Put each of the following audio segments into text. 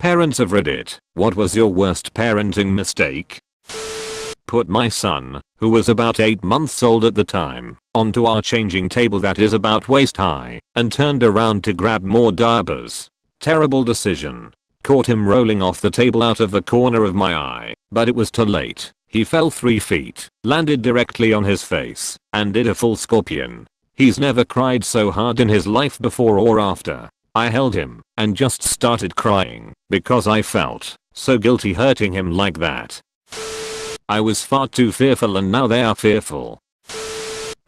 Parents of Reddit, what was your worst parenting mistake? Put my son, who was about 8 months old at the time, onto our changing table that is about waist high, and turned around to grab more diapers. Terrible decision. Caught him rolling off the table out of the corner of my eye, but it was too late. He fell 3 feet, landed directly on his face, and did a full scorpion. He's never cried so hard in his life before or after. I held him and just started crying because I felt so guilty hurting him like that. I was far too fearful and now they are fearful.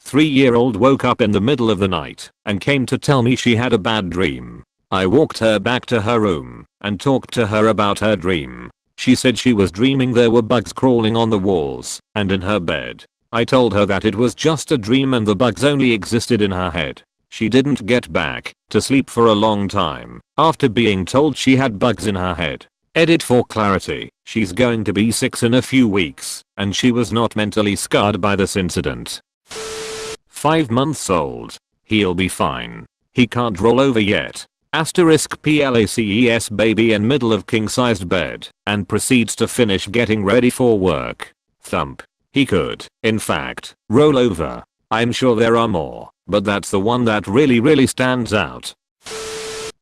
3-year-old woke up in the middle of the night and came to tell me she had a bad dream. I walked her back to her room and talked to her about her dream. She said she was dreaming there were bugs crawling on the walls and in her bed. I told her that it was just a dream and the bugs only existed in her head. She didn't get back to sleep for a long time after being told she had bugs in her head. Edit for clarity, she's going to be 6 in a few weeks and she was not mentally scarred by this incident. 5 months old. He'll be fine. He can't roll over yet. *PLACES baby in middle of king-sized bed and proceeds to finish getting ready for work. Thump. He could, in fact, roll over. I'm sure there are more, but that's the one that really stands out.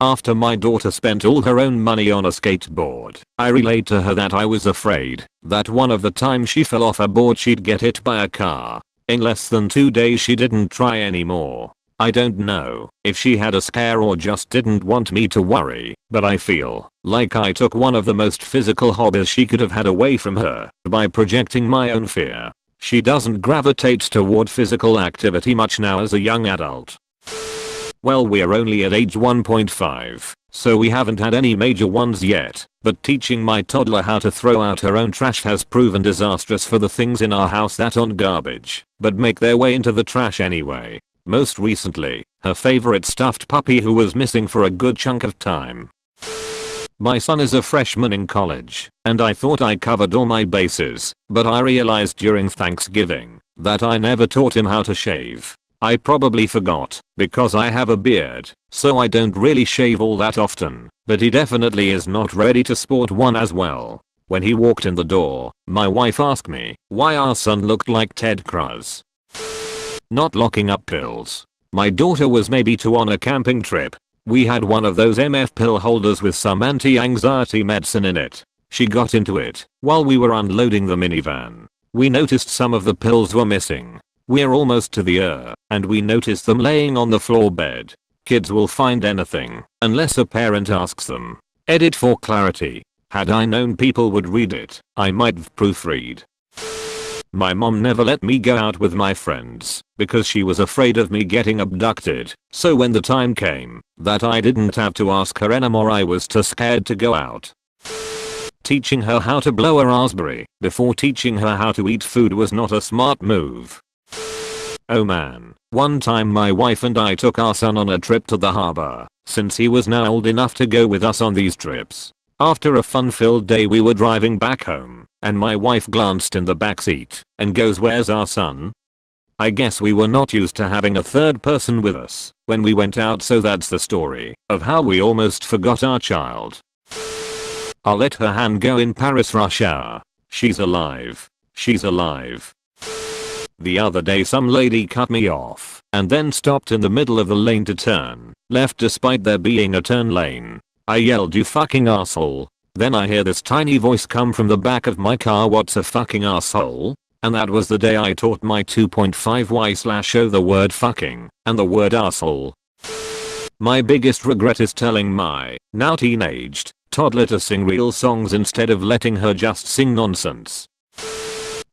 After my daughter spent all her own money on a skateboard, I relayed to her that I was afraid that one of the times she fell off a board she'd get hit by a car. In less than 2 days she didn't try anymore. I don't know if she had a scare or just didn't want me to worry, but I feel like I took one of the most physical hobbies she could have had away from her by projecting my own fear. She doesn't gravitate toward physical activity much now as a young adult. Well, we're only at age 1.5, so we haven't had any major ones yet, but teaching my toddler how to throw out her own trash has proven disastrous for the things in our house that aren't garbage, but make their way into the trash anyway. Most recently, her favorite stuffed puppy who was missing for a good chunk of time. My son is a freshman in college, and I thought I covered all my bases, but I realized during Thanksgiving that I never taught him how to shave. I probably forgot, because I have a beard, so I don't really shave all that often, but he definitely is not ready to sport one as well. When he walked in the door, my wife asked me why our son looked like Ted Cruz. Not locking up pills. My daughter was maybe 2 on a camping trip. We had one of those MF pill holders with some anti-anxiety medicine in it. She got into it while we were unloading the minivan. We noticed some of the pills were missing. We're almost to the and we noticed them laying on the floor bed. Kids will find anything unless a parent asks them. Edit for clarity. Had I known people would read it, I might've proofread. My mom never let me go out with my friends because she was afraid of me getting abducted, so when the time came that I didn't have to ask her anymore I was too scared to go out. Teaching her how to blow a raspberry before teaching her how to eat food was not a smart move. Oh man, one time my wife and I took our son on a trip to the harbor, since he was now old enough to go with us on these trips. After a fun-filled day we were driving back home, and my wife glanced in the backseat and goes, "Where's our son?" I guess we were not used to having a third person with us when we went out, so that's the story of how we almost forgot our child. I'll let her hand go in Paris rush hour. She's alive. She's alive. The other day some lady cut me off and then stopped in the middle of the lane to turn left despite there being a turn lane. I yelled, "You fucking asshole." Then I hear this tiny voice come from the back of my car, "What's a fucking asshole?" And that was the day I taught my 2.5y/o the word fucking and the word asshole. My biggest regret is telling my now teenaged toddler to sing real songs instead of letting her just sing nonsense.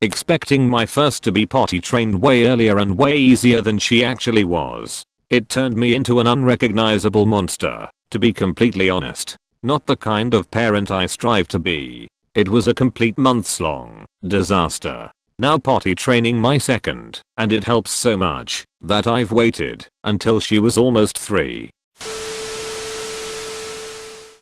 Expecting my first to be potty trained way earlier and way easier than she actually was. It turned me into an unrecognizable monster, to be completely honest. Not the kind of parent I strive to be. It was a complete months-long disaster. Now potty training my second, and it helps so much that I've waited until she was almost 3.